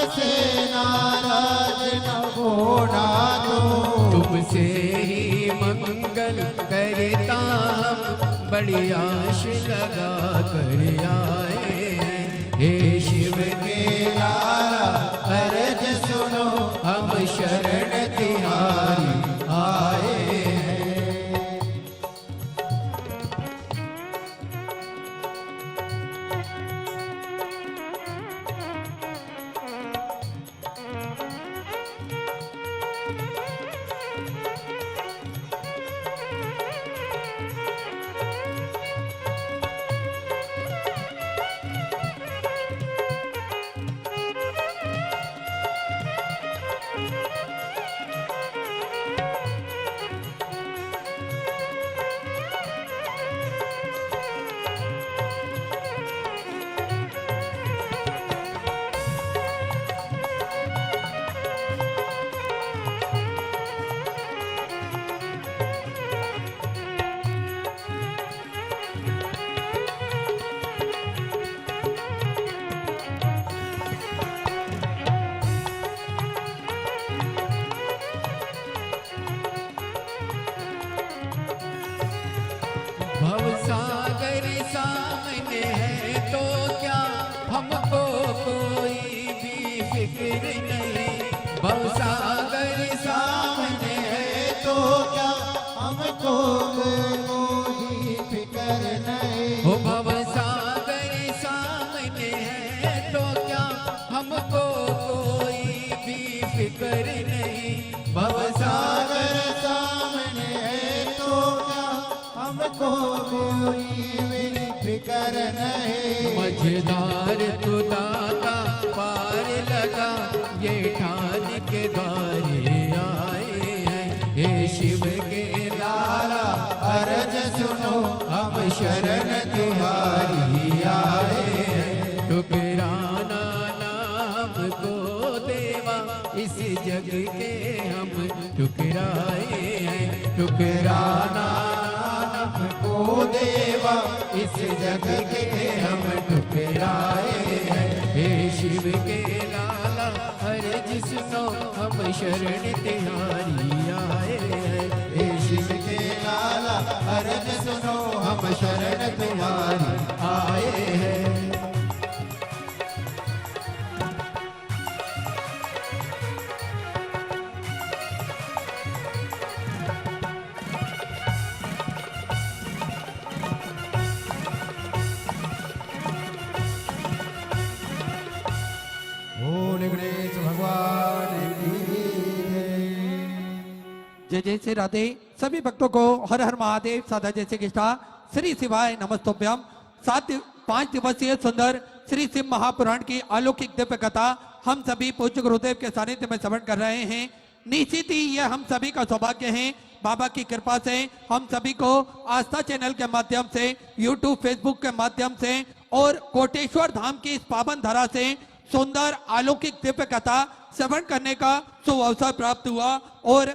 हमसे नाराज न होना दो। तुमसे ही मंगल करता हम बड़ी आश लगा कर आए हैं। हे शिव के लाला अर्ज सुनो, हम शरण तिहारी आए हैं। भवसागर सामने है तो क्या हमको कोई भी फिक्र नहीं। भवसागर सामने है तो क्या हमको कोई फिक्र नहीं। हो भवसागर सामने है तो क्या हमको कोई भी फिक्र नहीं। भवसागर सामने है तो क्या हमको कोई भी फिक्र नहीं। मझधार तू दाता पार लगा ये ठान के द्वारे आए हैं। हे शिव के लाला अर्ज सुनो, हम शरण तुम्हारी आए हैं। ठुकराना नाम को देवा इस जग के हम ठुकराए हैं। ठुकराना को देवा इस जग के हम ठुकराए हैं। हे शिव के लाला अर्ज सुनो, हम शरण तिहारी आए हैं। हे शिव के लाला अर्ज सुनो, हम शरण तुम्हारी आए हैं। जय जय श्री राधे। सभी भक्तों को हर हर महादेव साधा जय श्री कृष्णा श्री शिवाय नमस्तोभ्यम। 5 दिवसीय सुंदर श्री शिव महापुराण की अलौकिक दिव्य कथा हम सभी पूज्य गुरुदेव के सानिध्य में श्रवण कर रहे हैं। निश्चित ही यह हम सभी का सौभाग्य है। बाबा की कृपा से हम सभी को आस्था चैनल के माध्यम से, यूट्यूब फेसबुक के माध्यम से और कोटेश्वर धाम की इस पावन धरा से सुंदर अलौकिक दिव्य कथा श्रवण करने का सुअवसर प्राप्त हुआ। और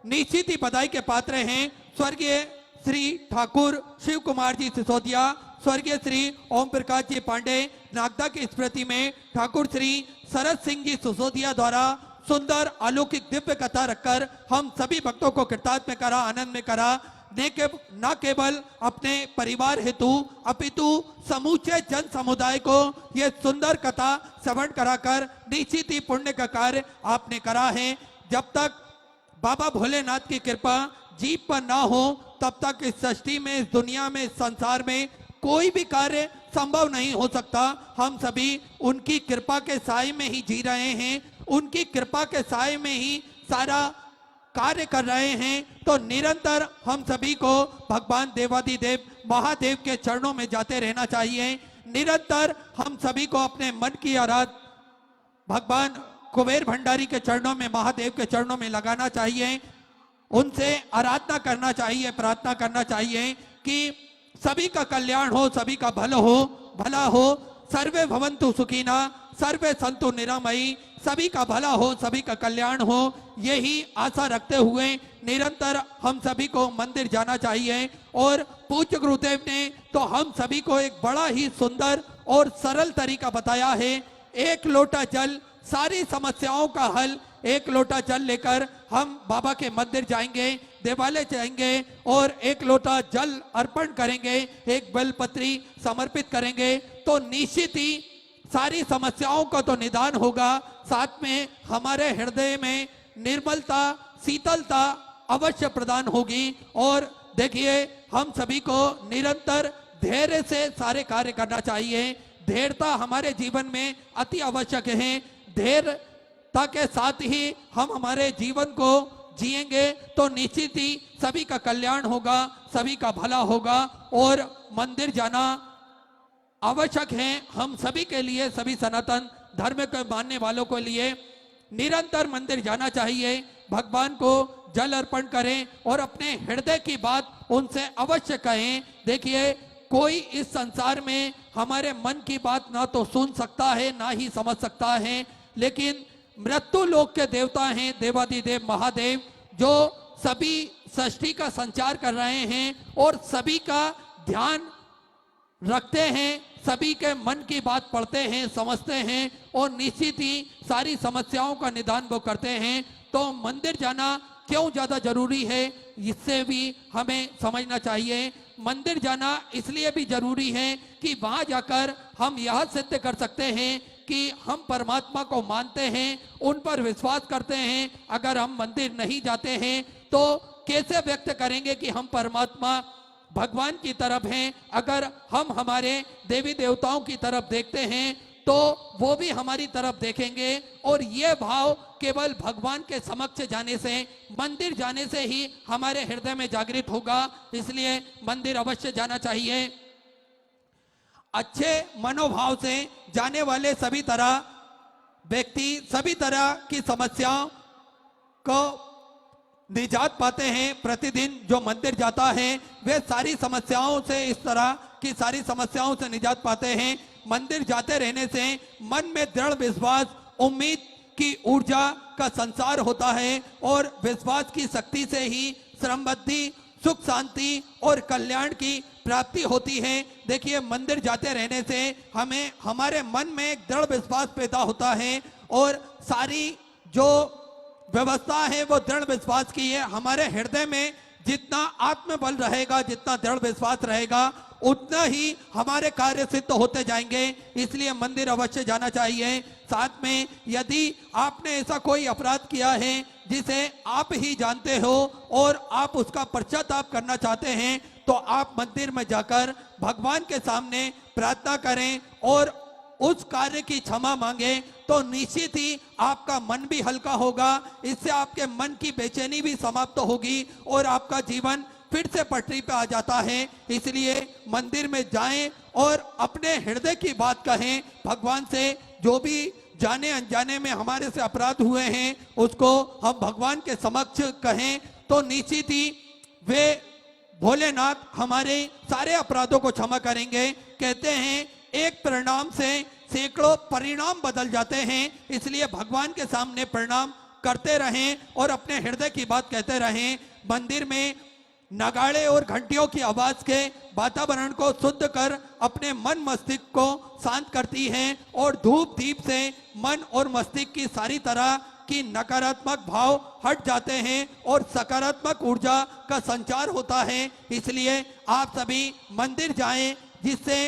निश्चित ही बधाई के पात्र हैं स्वर्गीय श्री ठाकुर शिव कुमार जी सिसोदिया, स्वर्गीय श्री ओम प्रकाश जी पांडे, नागदा की स्मृति में ठाकुर श्री शरद सिंह जी सिसोदिया द्वारा सुंदर अलौकिक दिव्य कथा रखकर हम सभी भक्तों को कृतार्थ में करा, आनंद में करा। न केवल अपने परिवार हेतु अपितु समूचे जन समुदाय को यह सुंदर कथा श्रवण कराकर निश्चित ही पुण्य का कार्य आपने करा है। जब तक बाबा भोलेनाथ की कृपा जीव पर ना हो तब तक इस सृष्टि में, इस दुनिया में, इस संसार में कोई भी कार्य संभव नहीं हो सकता। हम सभी उनकी कृपा के साए में ही जी रहे हैं, उनकी कृपा के साए में ही सारा कार्य कर रहे हैं। तो निरंतर हम सभी को भगवान देवाधिदेव महादेव के चरणों में जाते रहना चाहिए। निरंतर हम सभी को अपने मन की आराधना भगवान कुबेर भंडारी के चरणों में, महादेव के चरणों में लगाना चाहिए। उनसे आराधना करना चाहिए, प्रार्थना करना चाहिए कि सभी का कल्याण हो, सभी का भला हो। सर्वे भवन्तु सुखिना, सर्वे संतु निरामयी, सभी का भला हो, सभी का कल्याण हो। यही आशा रखते हुए निरंतर हम सभी को मंदिर जाना चाहिए। और पूज्य गुरुदेव ने तो हम सभी को एक बड़ा ही सुंदर और सरल तरीका बताया है। 1 लोटा जल सारी समस्याओं का हल एक लोटा जल लेकर हम बाबा के मंदिर जाएंगे, देवालय जाएंगे और एक लोटा जल अर्पण करेंगे, एक बेलपत्री समर्पित करेंगे, तो निश्चित ही सारी समस्याओं का तो निदान होगा, साथ में हमारे हृदय में निर्मलता, शीतलता अवश्य प्रदान होगी। और देखिए, हम सभी को निरंतर धैर्य से सारे कार्य करना चाहिए। धैर्यता हमारे जीवन में अति आवश्यक है। धैर्यता के साथ ही हम हमारे जीवन को जिएंगे तो निश्चित ही सभी का कल्याण होगा, सभी का भला होगा। और मंदिर जाना आवश्यक है हम सभी के लिए, सभी सनातन धर्म के मानने वालों के लिए निरंतर मंदिर जाना चाहिए। भगवान को जल अर्पण करें और अपने हृदय की बात उनसे अवश्य कहें। देखिए, कोई इस संसार में हमारे मन की बात ना तो सुन सकता है, ना ही समझ सकता है, लेकिन मृत्यु लोक के देवता हैं देवादिदेव महादेव, जो सभी सृष्टि का संचार कर रहे हैं और सभी का ध्यान रखते हैं, सभी के मन की बात पढ़ते हैं, समझते हैं और निश्चित ही सारी समस्याओं का निदान वो करते हैं। तो मंदिर जाना क्यों ज्यादा जरूरी है, इससे भी हमें समझना चाहिए। मंदिर जाना इसलिए भी जरूरी है कि वहां जाकर हम यह सिद्ध कर सकते हैं कि हम परमात्मा को मानते हैं, उन पर विश्वास करते हैं। अगर हम मंदिर नहीं जाते हैं तो कैसे व्यक्त करेंगे कि हम परमात्मा भगवान की तरफ हैं। अगर हम हमारे देवी देवताओं की तरफ देखते हैं तो वो भी हमारी तरफ देखेंगे, और ये भाव केवल भगवान के समक्ष जाने से, मंदिर जाने से ही हमारे हृदय में जागृत होगा। इसलिए मंदिर अवश्य जाना चाहिए। अच्छे मनोभाव से जाने वाले सभी तरह व्यक्ति सभी तरह की समस्याओं को निजात पाते हैं। प्रतिदिन जो मंदिर जाता है वे सारी समस्याओं से, इस तरह की सारी समस्याओं से निजात पाते हैं। मंदिर जाते रहने से मन में दृढ़ विश्वास, उम्मीद की ऊर्जा का संचार होता है और विश्वास की शक्ति से ही समृद्धि, सुख, शांति और कल्याण की प्राप्ति होती है। देखिए, मंदिर जाते रहने से हमें हमारे मन में एक दृढ़ विश्वास पैदा होता है और सारी जो व्यवस्था है वो दृढ़ विश्वास की है। हमारे हृदय में जितना आत्मबल रहेगा, जितना दृढ़ विश्वास रहेगा, उतना ही हमारे कार्य सिद्ध होते जाएंगे। इसलिए मंदिर अवश्य जाना चाहिए। साथ में यदि आपने ऐसा कोई अपराध किया है जिसे आप ही जानते हो और आप उसका पश्चाताप करना चाहते हैं, तो आप मंदिर में जाकर भगवान के सामने प्रार्थना करें और उस कार्य की क्षमा मांगे, तो निश्चित ही आपका मन भी हल्का होगा। इससे आपके मन की बेचैनी भी समाप्त होगी और आपका जीवन फिर से पटरी पे आ जाता है। इसलिए मंदिर में जाएं और अपने हृदय की बात कहें भगवान से। जो भी जाने अनजाने में हमारे से अपराध हुए हैं उसको हम भगवान के समक्ष कहें, तो निश्चित ही वे भोलेनाथ हमारे सारे अपराधों को क्षमा करेंगे। कहते हैं एक परिणाम से सैकड़ों परिणाम बदल जाते हैं। इसलिए भगवान के सामने प्रणाम करते रहें और अपने हृदय की बात कहते रहें। मंदिर में नगाड़े और घंटियों की आवाज के वातावरण को शुद्ध कर अपने मन मस्तिष्क को शांत करती है और धूप दीप से मन और मस्तिष्क की सारी तरह की नकारात्मक भाव हट जाते हैं और सकारात्मक ऊर्जा का संचार होता है। इसलिए आप सभी मंदिर जाएं, जिससे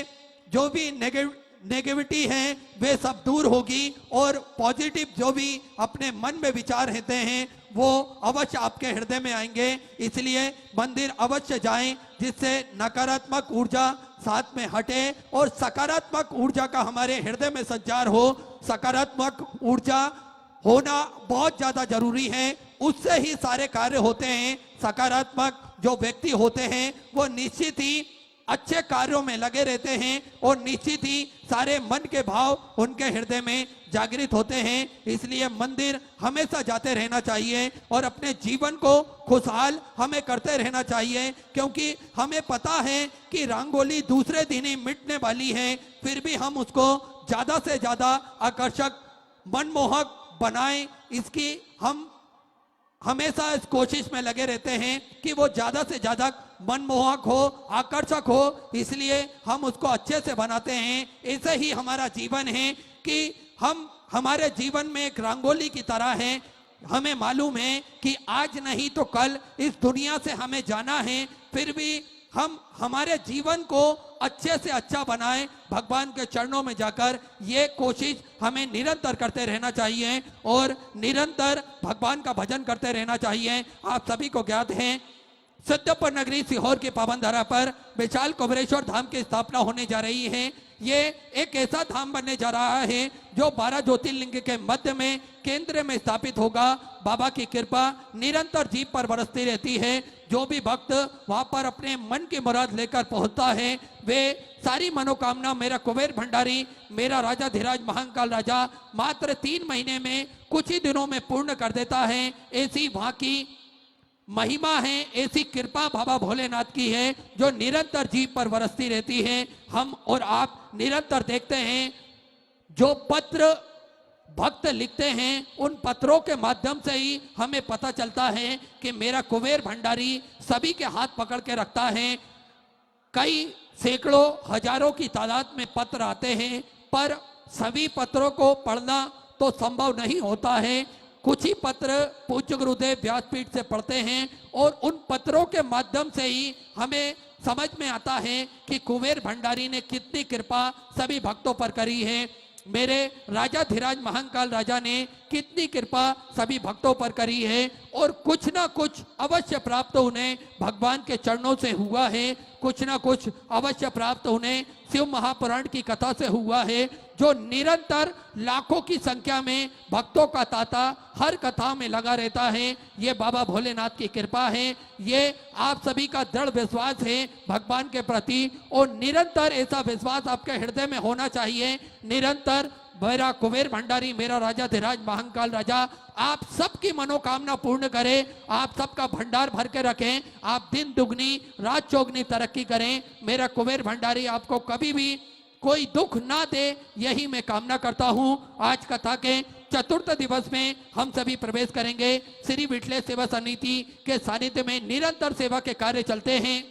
जो भी नेगेटिविटी है वे सब दूर होगी और पॉजिटिव जो भी अपने मन में विचार रहते हैं वो अवश्य आपके हृदय में आएंगे। इसलिए मंदिर अवश्य जाएं, जिससे नकारात्मक ऊर्जा साथ में हटे और सकारात्मक ऊर्जा का हमारे हृदय में संचार हो। सकारात्मक ऊर्जा होना बहुत ज्यादा जरूरी है, उससे ही सारे कार्य होते हैं। सकारात्मक जो व्यक्ति होते हैं वो निश्चित ही अच्छे कार्यों में लगे रहते हैं और निश्चित ही सारे मन के भाव उनके हृदय में जागृत होते हैं। इसलिए मंदिर हमेशा जाते रहना चाहिए और अपने जीवन को खुशहाल हमें करते रहना चाहिए, क्योंकि हमें पता है कि रंगोली दूसरे दिन ही मिटने वाली है। फिर भी हम उसको ज्यादा से ज्यादा आकर्षक, मनमोहक बनाएं, इसकी हम हमेशा इस कोशिश में लगे रहते हैं कि वो ज्यादा से ज्यादा मनमोहक हो, आकर्षक हो। इसलिए हम उसको अच्छे से बनाते हैं। ऐसे ही हमारा जीवन है कि हम हमारे जीवन में एक रंगोली की तरह है। हमें मालूम है कि आज नहीं तो कल इस दुनिया से हमें जाना है, फिर भी हम हमारे जीवन को अच्छे से अच्छा बनाएं, भगवान के चरणों में जाकर ये कोशिश हमें निरंतर करते रहना चाहिए और निरंतर भगवान का भजन करते रहना चाहिए। आप सभी को ज्ञात है सिद्धपुर नगरी सीहोर की पावन धरा पर विशाल कुबेरेश्वर धाम की स्थापना होने जा रही है। ये एक ऐसा धाम बनने जा रहा है जो 12 ज्योतिर्लिंग के मध्य में केंद्र में स्थापित होगा। बाबा की कृपा निरंतर जीव पर बरसती रहती है। जो भी भक्त वहां पर अपने मन की मुराद लेकर पहुंचता है वे सारी मनोकामना मेरा कुबेर भंडारी, मेरा राजा धीराज महाकाल राजा मात्र 3 महीने में कुछ ही दिनों में पूर्ण कर देता है। ऐसी वहां की महिमा है, ऐसी कृपा बाबा भोलेनाथ की है जो निरंतर जीव पर बरसती रहती है। हम और आप निरंतर देखते हैं जो पत्र भक्त लिखते हैं उन पत्रों के माध्यम से ही हमें पता चलता है कि मेरा कुबेर भंडारी सभी के हाथ पकड़ के रखता है। कई सैकड़ों हजारों की तादाद में पत्र आते हैं पर सभी पत्रों को पढ़ना तो संभव नहीं होता है। कुछ ही पत्र पूज्य गुरुदेव व्यासपीठ से पढ़ते हैं और उन पत्रों के माध्यम से ही हमें समझ में आता है कि कुबेर भंडारी ने कितनी कृपा सभी भक्तों पर करी है। मेरे राजा धीराज महाकाल राजा ने कितनी कृपा सभी भक्तों पर करी है और कुछ ना कुछ अवश्य प्राप्त उन्हें भगवान के चरणों से हुआ है। कुछ ना कुछ अवश्य प्राप्त उन्हें शिव महापुराण की कथा से हुआ है जो निरंतर लाखों की संख्या में भक्तों का तांता हर कथा में लगा रहता है। ये बाबा भोलेनाथ की कृपा है, ये आप सभी का दृढ़ विश्वास है भगवान के प्रति और निरंतर ऐसा विश्वास आपके हृदय में होना चाहिए। निरंतर मेरा कुबेर भंडारी, मेरा राजा धीराज महाकाल राजा आप सबकी मनोकामना पूर्ण करे, आप सबका भंडार भर के रखें, आप दिन दुगनी रात चौगनी तरक्की करें। मेरा कुबेर भंडारी आपको कभी भी कोई दुख ना दे, यही मैं कामना करता हूं। आज कथा के चतुर्थ दिवस में हम सभी प्रवेश करेंगे। श्री विठले सेवा समिति के सानिध्य में निरंतर सेवा के कार्य चलते हैं।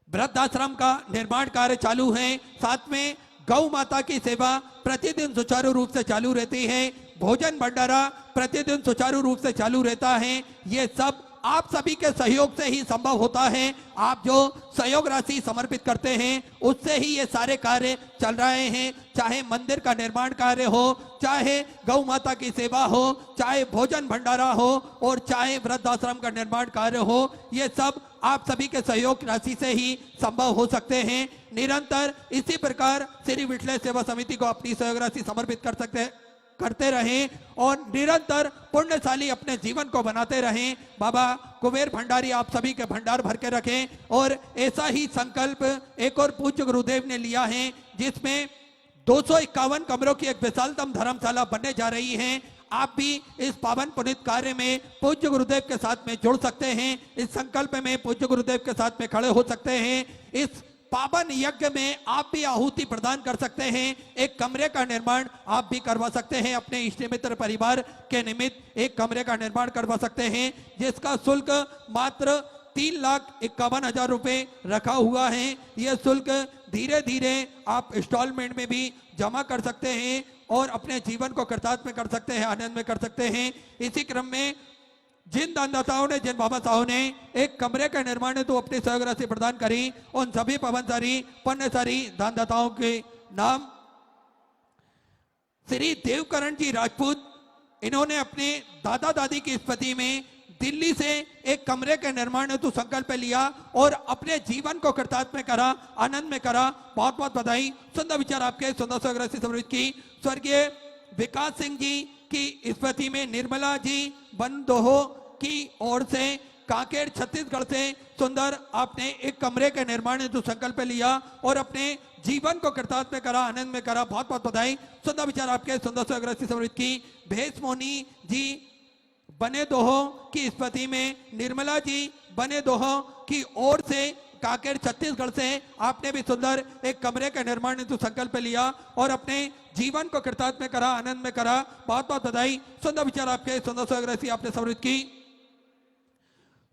वृद्धाश्रम का निर्माण कार्य चालू है, साथ में गौ माता की सेवा प्रतिदिन सुचारू रूप से चालू रहती है। भोजन भंडारा प्रतिदिन सुचारू रूप से चालू रहता है। ये सब आप सभी के सहयोग से ही संभव होता है। आप जो सहयोग राशि समर्पित करते हैं उससे ही ये सारे कार्य चल रहे हैं। चाहे मंदिर का निर्माण कार्य हो, चाहे गौ माता की सेवा हो, चाहे भोजन भंडारा हो और चाहे वृद्धाश्रम का निर्माण कार्य हो, ये सब आप सभी के सहयोग राशि से ही संभव हो सकते हैं। निरंतर इसी प्रकार श्री विठले सेवा समिति को अपनी सहयोग राशि समर्पित करते रहें और निरंतर पुण्यशाली अपने जीवन को बनाते रहें। बाबा कुबेर भंडारी आप सभी के भंडार भर के रखें और ऐसा ही संकल्प एक और पूज्य गुरुदेव ने लिया है जिसमें 251 कमरों की एक विशालतम धर्मशाला बनने जा रही है। आप भी इस पावन पुनीत कार्य में पूज्य गुरुदेव के साथ में जुड़ सकते हैं, इस संकल्प में पूज्य गुरुदेव के साथ में खड़े हो सकते हैं। इस पावन यज्ञ में आप भी आहुति प्रदान कर सकते हैं। एक कमरे का निर्माण आप भी करवा सकते हैं, अपने इष्ट मित्र परिवार के निमित्त एक कमरे का निर्माण करवा सकते हैं जिसका शुल्क मात्र 3,51,000 रुपए रखा हुआ है। यह शुल्क धीरे धीरे आप इंस्टॉलमेंट में भी जमा कर सकते हैं और अपने जीवन को कृतार्थ में कर सकते हैं, आनंद में कर सकते हैं। इसी क्रम में जिन दानदाताओं ने, जिन बाबा साहब ने एक कमरे का निर्माण है तो अपनी सहयोग राशि प्रदान करी, उन सभी पवनसारी पुण्यसारी दानदाताओं के नाम श्री देवकरण जी राजपूत, इन्होंने अपने दादा दादी की स्मृति में दिल्ली से एक कमरे के निर्माण हेतु संकल्प लिया और अपने जीवन को कृतार्थ में करा, आनंद में करा। बहुत बहुत बधाई। सुंदर विचार आपके, सुंदर सहयोग राशि समर्पित की। स्वर्गीय विकास सिंह जी की स्मृति में निर्मला जी बनदोहो की ओर से कांकेर छत्तीसगढ़ से सुंदर आपने एक कमरे के निर्माण हेतु संकल्प लिया और अपने जीवन को कृतार्थ में करा, आनंद में करा। बहुत बहुत बधाई। सुंदर विचार आपके, सुंदर सहयोग राशि समर्पित की। भेष मोनी जी बने दोहो की स्मृति में निर्मला जी बने दोहो की ओर से कांकेर छत्तीसगढ़ से आपने भी सुंदर एक कमरे का निर्माण हेतु संकल्प लिया और अपने जीवन को कृतार्थ में करा, आनंद में करा। बहुत बहुत बधाई। सुंदर विचार आपके, सुंदर सहयोग राशि आपने समर्पित की।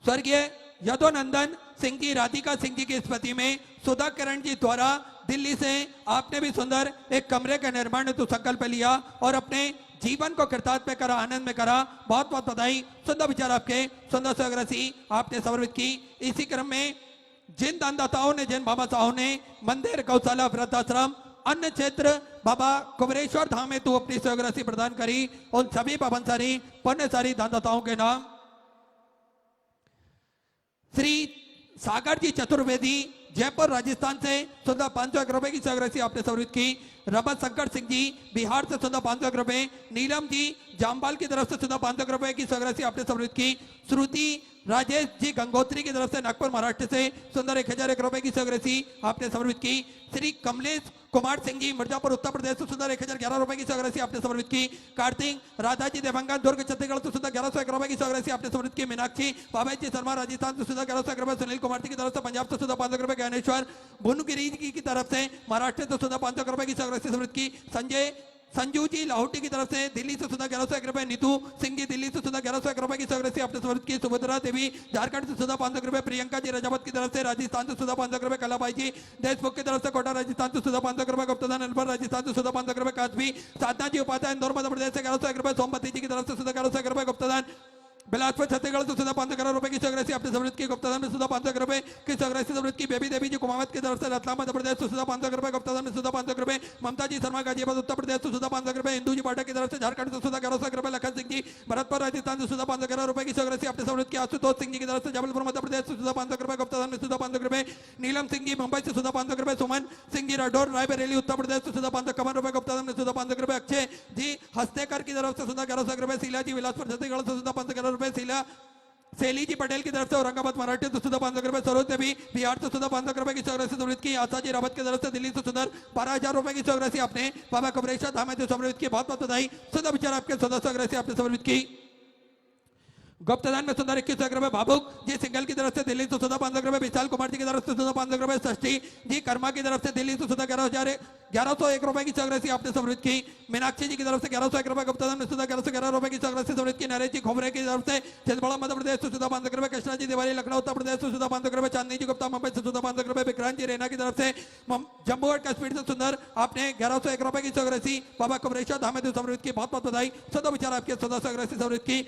स्वर्गीय यदोनंदन सिंह जी, राधिका सिंह जी की स्मृति में सुधा किरण जी द्वारा दिल्ली से आपने भी सुंदर एक कमरे का निर्माण हेतु संकल्प लिया और अपने जीवन को कृतार्थ में करा, आनंद में करा। बहुत बहुत बधाई। सुंदर विचार आपके, सुंदर स्वग्रसी आपने समर्पित की। इसी क्रम में जिन दानदाताओं ने, जिन बाबा साहब ने मंदिर, गौशाला, वृद्धाश्रम, अन्य क्षेत्र बाबा कुबरेश्वर धाम में तू अपनी स्वग्रसी प्रदान करी, उन सभी पावनसारी पुण्यसारी दानदाताओं के नाम श्री सागर जी चतुर्वेदी जयपुर राजस्थान से सुंदर 500 रुपए की स्वग्रसी आपने समर्पित की। रमत शंकर सिंह जी बिहार से सुंदर 500 रुपए। नीलम जी जामबाल की तरफ से सुंदर 500 रुपए की स्वग्रसी आपने समर्पित की। श्रुति राजेश जी गंगोत्री की तरफ से नागपुर महाराष्ट्र से सुंदर 1001 रुपए की स्वग्रसी आपने समर्पित की। श्री कमलेश कुमार सिंह जी मिर्जापुर उत्तर प्रदेश से सुंदर 1011 रुपए की स्वग्रसी आपने समर्पित की। कार्तिक राधा जी देवंगन दुर्ग छत्तीसगढ़ से सुंदर 1101 रुपए की स्वग्रसी आपने समर्पित की। मीनाक्षी बाबा जी शर्मा राजस्थान से सुंदर 1101 रुपए। सुनील कुमार जी की तरफ से पंजाब से सुंदर 500 रुपए। ज्ञानेश्वर भुनगिरी जी की तरफ से महाराष्ट्र से सुंदर 500 रुपए की स्वग्रसी समर्पित की। संजय संजू जी लाहौटी की तरफ से दिल्ली से सुधा 1101 रुपए। नीतू सिंह जी दिल्ली से सुधा 1101 रुपए की स्वग्रसी आपने समर्पित की। सुभद्रा देवी झारखंड से सुधा 500 रुपए। प्रियंका जी रजावत की तरफ से राजस्थान से सुधा 500 रुपए। कलाबाई जी देशमुख की तरफ से कोटा राजस्थान से सुधा 500 रुपए। गुप्तदान अलवर राजस्थान से सुधा 500 रुपए। काशवी साधना जी उपाध्याय इंदौर मध्य प्रदेश से 1101 रुपए। सोमवती जी की तरफ से सुधा 1101 रुपए। गुप्तदान बिलासपुर छत्तीसगढ़ से सुधा 500 रुपए की स्वग्रसी आपने समर्पित की। गुप्तदान में सुधा 500 रुपए की स्वग्रसी समर्पित की। बेबी देवी जी कुमावत की तरफ से रतलाम मध्य प्रदेश से सुधा 500 रुपए। गुप्तदान में सुधा 500 रुपए। ममता जी शर्मा गाजियाबाद उत्तर प्रदेश से सुधा 500 रुपए। हिंदू जी पाठक की तरफ से झारखंड से सुधा 1101 रुपए। लखन सिंह जी भरतपुर राजस्थान से सुधा 511 रुपए की स्वग्रसी आपने समर्पित की। आशुतोष सिंह जी की तरफ से जबलपुर मध्य प्रदेश से सुधा 500 रुपए। गुप्तदान में सुधा 500 रुपए। नीलम सिंह जी मुंबई से सुधा 500 रुपए। सुमन सिंह जी राठौर रायबरेली उत्तर प्रदेश से सुधा 551 रुपए। गुप्तदान में सुधा 500 रुपए। अक्षय जी हस्तेकर की तरफ से सुधा 1101 रुपए। शीला जी बिलासपुर छत्तीसगढ़ से सुधा 511 रुपए। शीला सेली जी पटेल की तरफ से औरंगाबाद महाराष्ट्र से सुधा 500 रुपए। सरोज देवी बिहार से सुधा 500 रुपए की स्वग्रसी समर्पित की। आशा जी रावत की तरफ से दिल्ली से सुंदर 12,000 रुपए की स्वग्रसी आपने बाबा कुबरेश्वर धाम में समर्पित की। बहुत बहुत बधाई। सुधा विचार आपके सुधा स्वग्रसी आपने समर्पित की। गुप्तदान में सुंदर 21 रुपए। भावुक जी सिंगल की तरफ से दिल्ली से सुधा 500 रुपए। विशाल कुमार जी की तरफ से सुधा 500 रुपए। षष्ठी जी कर्मा की तरफ से दिल्ली से सुधा 1101 रुपए की स्वग्रसी आपने समर्पित की। मीनाक्षी जी की तरफ से 1101 रुपए। गुप्तदान में सुधा 1111 रुपए की स्वग्रसी समर्पित की। नरेश जी खोबरे की तरफ से छिंदवाड़ा मध्य प्रदेश से सुधा 500 रुपए। कृष्णा जी तिवारी लखनऊ उत्तर प्रदेश से सुधा 500 रुपए। चांदनी जी गुप्ता मुंबई से सुधा 500 रुपए। विक्रांत जी रैना की तरफ से जम्मू एंड कश्मीर से सुंदर आपने 1101 रुपए की स्वग्रसी बाबा कुबरेश्वर धाम में समर्पित की। बहुत बहुत बधाई। सुधा विचार आपके सुधा स्वग्रसी समर्पित की।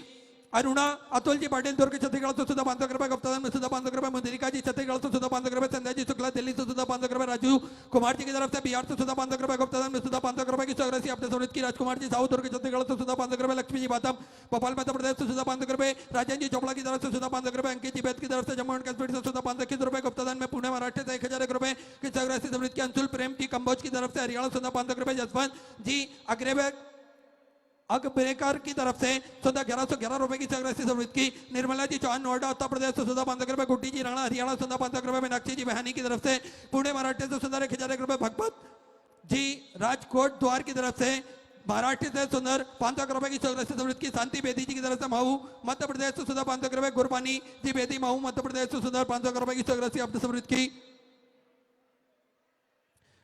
अरुणा अतुल जी पाटिल दुर्ग छत्तीसगढ़ से सुधा 500 रुपए। गुप्तदान में सुधा 500 रुपए। मुद्रिका जी छत्तीसगढ़ से सुधा 500 रुपए। संध्या जी शुक्ला दिल्ली से सुधा 500 रुपए। राजू कुमार जी की तरफ से बिहार से सुधा 500 रुपए। गुप्तदान में सुधा 500 रुपए की स्वग्रसी आपने समर्पित की। राजकुमार जी साहू दुर्ग छत्तीसगढ़ से सुधा 500 रुपए। लक्ष्मी जी बातम भोपाल मध्य प्रदेश से सुधा 500 रुपए। राजन जी चोपड़ा की तरफ से सुधा 500 रुपए। अंकित जी बैद की तरफ से जम्मू एंड कश्मीर से सुधा 521 रुपए। गुप्तदान में पुणे महाराष्ट्र से 1001 रुपए की स्वग्रसी समर्पित की। अंशुल प्रेम जी कंबोज की तरफ से हरियाणा सुधा 500 रुपए। जसवंत जी अगब्रेकर की तरफ से सुधा 1111 रुपए की स्वग्रसी समर्पित की। निर्मला जी चौहान नोएडा उत्तर प्रदेश से सुधा 500 रुपए। गुड्डी जी राणा हरियाणा सुधा 500 रुपए। मीनाक्षी जी बहानी की तरफ से पुणे महाराष्ट्र से सुंदर 1001 रुपए। भगवत जी राजकोट द्वार की तरफ से महाराष्ट्र से सुंदर 500 रुपए की स्वग्रसी समर्पित की। शांति बेदी जी की तरफ से महू मध्य प्रदेश से सुधा 500 रुपए। गुरबानी जी बेदी महू मध्य प्रदेश से सुंदर 500 रुपए की स्वग्रसी आपने समर्पित की।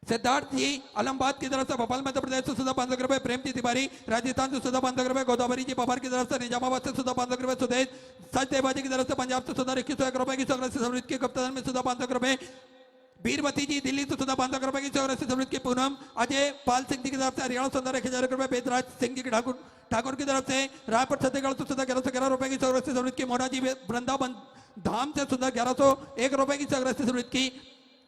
सिद्धार्थ जी अलमबाद की तरफ से भोपाल मध्य प्रदेश से सुधा 500 रुपए। प्रेम जी तिवारी राजस्थान से सुधा 500 रुपए। गोदावरी जी पवार की तरफ से निजामाबाद से सुधा 500 रुपए। सुदेश सच देवाजी की तरफ से पंजाब से सुधा 2101 रुपए की स्वग्रसी समर्पित की। गुप्तदान में सुधा 500 रुपए। बीरवती जी दिल्ली से सुधा 500 रुपए की स्वग्रसी समर्पित की। पूनम अजय पाल सिंह जी की तरफ से हरियाणा सुंदर 1001 रुपए। बेदराज सिंह जी की ठाकुर की तरफ से रायपुर छत्तीसगढ़ से सुधा 1111 रुपए की स्वग्रसी समर्पित की। मोना जी वृंदावन धाम से सुधा 1101 रुपए की स्वग्रसी समर्पित की।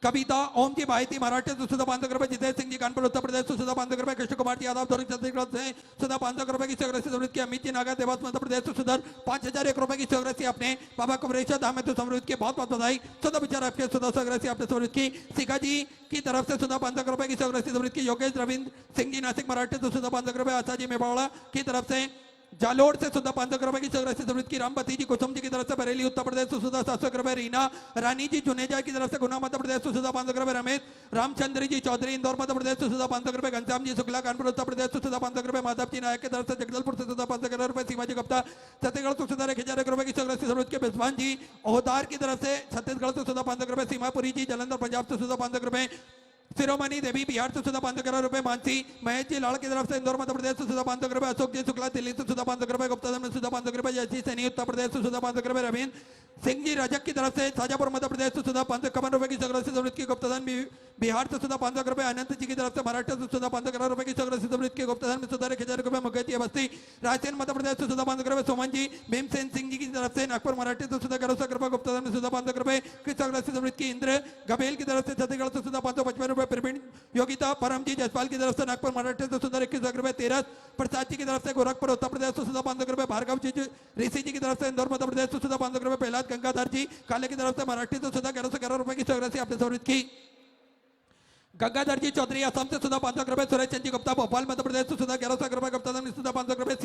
कविता ओम जी भाईती महाराष्ट्र से सुधा 500 रुपए। जितेश सिंह जी कानपुर उत्तर प्रदेश से सुधा 500 रुपए। कृष्ण कुमार जी यादव दुर्ग छत्तीसगढ़ से सुधा 500 रुपए की स्वग्रसी समर्पित की। अमित जी नागा देवास मध्य प्रदेश से सुधा 5001 रुपए की स्वग्रसी आपने बाबा कुबरेश्वर धाम में समर्पित की। बहुत बहुत बधाई। सुधा विचार आपके सुधा स्वग्रसी आपने समर्पित की। शिखा जी की तरफ से सुधा 500 रुपए की स्वग्रसी समर्पित की। योगेश रविंद्र सिंह जी नासिक महाराष्ट्र से सुधा 500 रुपए। आशा जी मेवाड़ा की तरफ से जालोर से सुधा 500 रुपए की स्वग्रसी समर्पित की। रामपति जी कुसुम जी की तरफ से बरेली उत्तर प्रदेश से सुधा 700 रुपए। रीना रानी जी जुनेजा की तरफ से गुना मध्य प्रदेश से सुधा 500 रुपए। रमेश रामचंद्र जी चौधरी इंदौर मध्य प्रदेश से सुधा 500 रुपए। घनश्याम जी शुक्ला कानपुर उत्तर प्रदेश से सुधा 500 रुपए। माधव जी नायक की तरफ से जगदलपुर से सुधा 500 रुपए। शिवाजी गुप्ता छत्तीसगढ़ से सुधा 1001 रुपए की स्वग्रसी समर्पित की। बिस्वान जी ओहदार की तरफ से छत्तीसगढ़ से सुधा 500 रुपए। सीमापुरी जी जलंधर पंजाब से सुधा 500 रुपए। शिरोमणि देवी बिहार से सुधा 511 रुपए। मानसी महेश जी लाड़ की तरफ से इंदौर मध्य प्रदेश से सुधा 500 रुपए। अशोक जी शुक्ला दिल्ली से सुधा 500 रुपए। गुप्तदान में सुधा 500 रुपए। जयसी सैनी उत्तर प्रदेश से सुधा 500 रुपए। रवीन सिंह जी रजक की तरफ से शाजापुर मध्य प्रदेश से सुधा 551 रुपए की सगरसी समृद्धि की गुप्तदान बिहार से सुधा 500 रुपए, अनंत जी की तरफ से महाराष्ट्र से सुधा 500 करोड़ रुपए की सगरसी समृद्धि की गुप्तदान में सुधा 1000 रुपए, मुकेती बस्ती रायसेन मध्य प्रदेश से सुधा 500 रुपए, सोमन जी भीमसेन सिंह जी की तरफ से नागपुर महाराष्ट्र से सुधा 1100 रुपए गुप्तदान में सुधा 500 रुपए की सगरसी समृद्धि की, इंद्र गबेल की तरफ से छत्तीसगढ़ से सुधा 555 रुपए, प्रवीण योगिता परम जी जसपाल की तरफ से नागपुर महाराष्ट्र से सुधा 21 रुपए, तेरस प्रसाद जी की तरफ से गोरखपुर उत्तर प्रदेश से सुधा 500 रुपए, भार्गव जी ऋषि जी की तरफ से इंदौर मध्य प्रदेश से सुधा 500 रुपए, प्रहलाद गंगाधर जी काले की तरफ से महाराष्ट्र से सुधा 1111 रुपए की सगरसी आपने समृद्धि की, गंगाधर जी चौधरी असम से सुधा 500 रुपए, सुरेश चंद जी गुप्ता भोपाल मध्य प्रदेश से सुधा 1100 रुपए गुप्ता में सुधा 500 रुपए,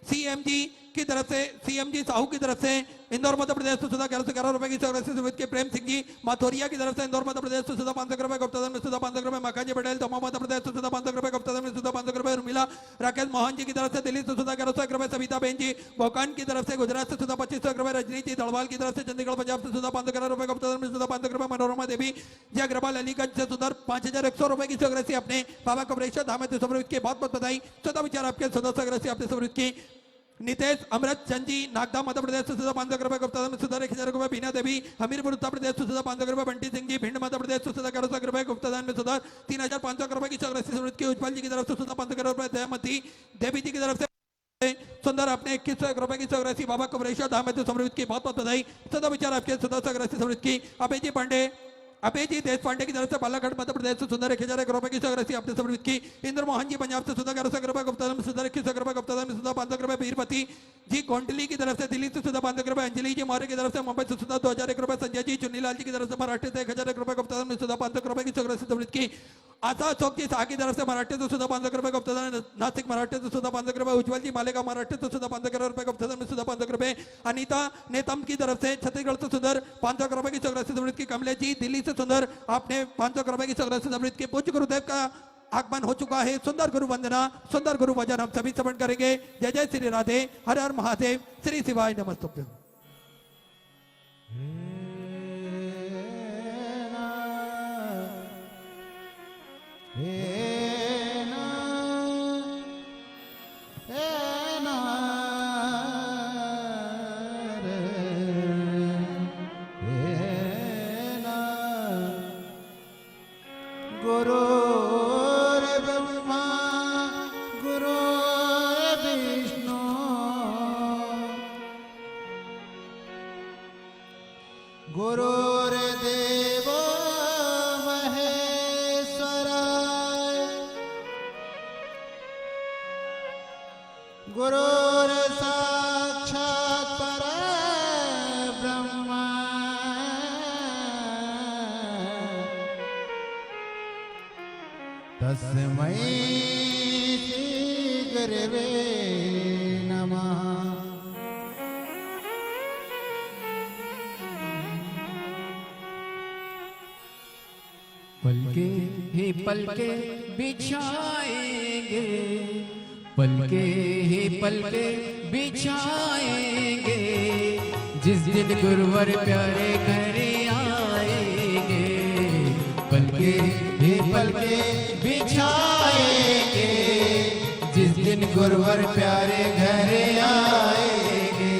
सीएम जी की तरफ से सीएम जी साहू की तरफ से इंदौर मध्य प्रदेश से सुधा 1111 रुपए की सगरसी समृद्धि के, प्रेम सिंह जी माथोरिया की तरफ से इंदौर मध्य प्रदेश से सुधा 500 रुपए गुप्ता में सुधा 500 रुपए, मकाजी पटेल दमोह मध्य प्रदेश से सुधा 500 रुपए गुप्ता में सुधा 500 रुपए, उर्मिला राकेश मोहन जी की तरफ से दिल्ली से सुधा 1100 रुपए, सविता बेन जी बोकान की तरफ से गुजरात से सुधा 2500 रुपए, रजनी जी दड़वाल की तरफ से चंडीगढ़ पंजाब से सुधा 500 रुपए गुप्ता में सुधा 500 रुपए, मनोरमा देवी जी अग्रवाल अलीगंज से सुधा 5100 रुपए की सगरसी अपने बाबा कबरेश्वर धाम में समृद्धि की बहुत बहुत बधाई, सदा विचार आपके सदा सगरसी आपने समृद्धि की, नितेश अमृत चंद जी नागदा मध्य प्रदेश से सुधा 500 रुपए गुप्ता में सुधा 1000 रुपए, बीना देवी हमीरपुर उत्तर प्रदेश से सुधा 500 रुपए, बंटी सिंह जी भिंड मध्य प्रदेश से सुधा 1100 रुपए गुप्ता में सुधा 3500 रुपए की सगरसी समृद्धि की, उज्जवल जी की तरफ से सुधा 500 रुपए, दयामती देवी जी की तरफ से सुंदर अपने 21 रुपए की सगरसी बाबा कबरेश्वर धाम में समृद्धि की बहुत बहुत बधाई, सदा विचार आपके सदा सगरसी समृद्धि की, अभय जी पांडे अभय जी देश पांडे की तरफ से बालाघाट मध्य प्रदेश से सुंदर 1001 रुपए की सगरसी आपने समृद्धि की, इंद्र मोहन जी पंजाब से सुधा 1100 रुपए गुप्ता में सुधा 21 रुपए गुप्ता में सुधा 500 रुपए, वीरपति जी कोंडली की तरफ से दिल्ली से सुधा 500 रुपए, अंजलि जी मौर्य की तरफ से मुंबई से सुधा 2001 रुपए, संजय जी चुन्नीलाल जी की तरफ से महाराष्ट्र से 1001 रुपए गुप्ता में सुधा 500 रुपए की सगरसी समृद्धि की, आशा अशोक जी शाह की तरफ से महाराष्ट्र से सुधा 500 रुपए गुप्ता नासिक महाराष्ट्र से सुधा 500 रुपए, उज्जवल जी मालेगांव महाराष्ट्र से सुधा 500 रुपए गुप्ता में सुधा 500 रुपए, अनीता नेतम की तरफ से छत्तीसगढ़ से सुंदर 500 रुपए की सगरसी समृद्धि की, कमलेश जी दिल्ली से सुंदर आपने 500 रुपए की सगरसी समृद्धि के, पूज्य गुरुदेव का आगमन हो चुका है, सुंदर गुरु वंदना सुंदर गुरु वजन हम सभी श्रवण करेंगे, जय जय श्री राधे, हर हर महादेव, श्री शिवाय नमस्तुभ्यं। गुरुर्ब्रह्मा गुरुर्विष्णु गुरुर्देवो महेश्वरा गुरुर्साक्षात् परब्रह्म तस्मै श्री गुरवे नमः। पलके ही पलके बिछाएंगे, पलके ही पलके बिछाएंगे, जिस दिन गुरुवर प्यारे घर आएंगे, पलके ही पलके बिछाएंगे, जिस दिन गुरुवर प्यारे घर आएंगे।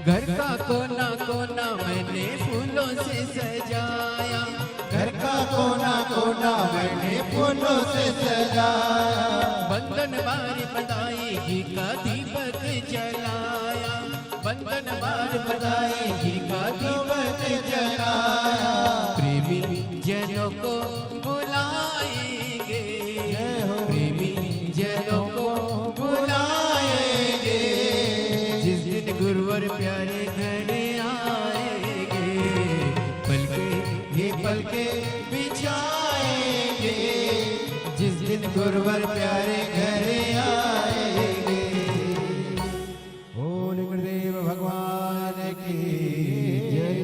घर का कोना कोना मैंने फूलों से सजाया, घर का कोना कोना मैंने फूलों से सजाया, बंधन बार बधाई घी का दीपक जलाया, बंधन बार बधाई घी का दीपक जलाया, प्रेमी जनों को बुलाएंगे, प्रेमी जनों को बुलाएंगे, जिस दिन गुरुवर प्यारे घर आएंगे, पलके ये पलके बिछाएंगे, जिस गुरुवर प्यारे घरे आएंगे। बोल गुरुदेव भगवान की जय।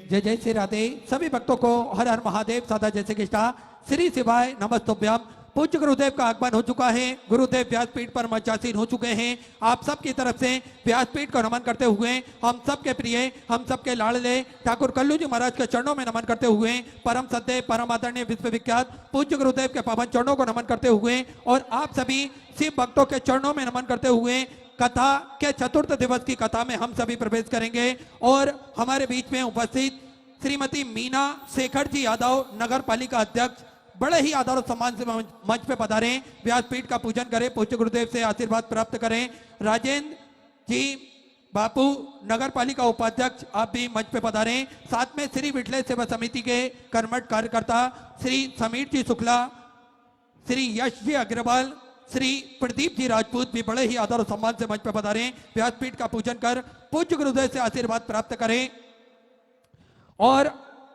जय जय श्री राधे। सभी भक्तों को हर हर महादेव। सादा जय श्री कृष्णा। श्री शिवाय नमस्तुभ्यम। पूज्य गुरुदेव का आगमन हो चुका है। गुरुदेव व्यासपीठ पर मंचासीन हो चुके हैं। आप सबकी तरफ से व्यासपीठ को नमन करते हुए हम सबके प्रिय, हम सबके लाडले ठाकुर कल्लू जी महाराज के चरणों में नमन करते हुए परम सत्य परम आदरणीय विश्वविख्यात पूज्य गुरुदेव के पावन चरणों को नमन करते हुए और आप सभी शिव भक्तों के चरणों में नमन करते हुए कथा के चतुर्थ दिवस की कथा में हम सभी प्रवेश करेंगे। और हमारे बीच में उपस्थित श्रीमती मीना शेखर जी यादव, नगर पालिका अध्यक्ष, बड़े ही आदर और सम्मान से मंच पे पधारे, व्यासपीठ का पूजन करें, पूज्य गुरुदेव से आशीर्वाद प्राप्त करें। राजेंद्र जी बापू, नगर पालिका उपाध्यक्ष, आप भी मंच पे पधारें। साथ में श्री विठले सेवा समिति के कर्मठ कार्यकर्ता श्री समीर जी शुक्ला, श्री यश जी अग्रवाल, श्री प्रदीप जी राजपूत भी बड़े ही आदर और सम्मान से मंच पे पधारें, व्यासपीठ का पूजन कर पूज्य गुरुदेव से आशीर्वाद प्राप्त करें। और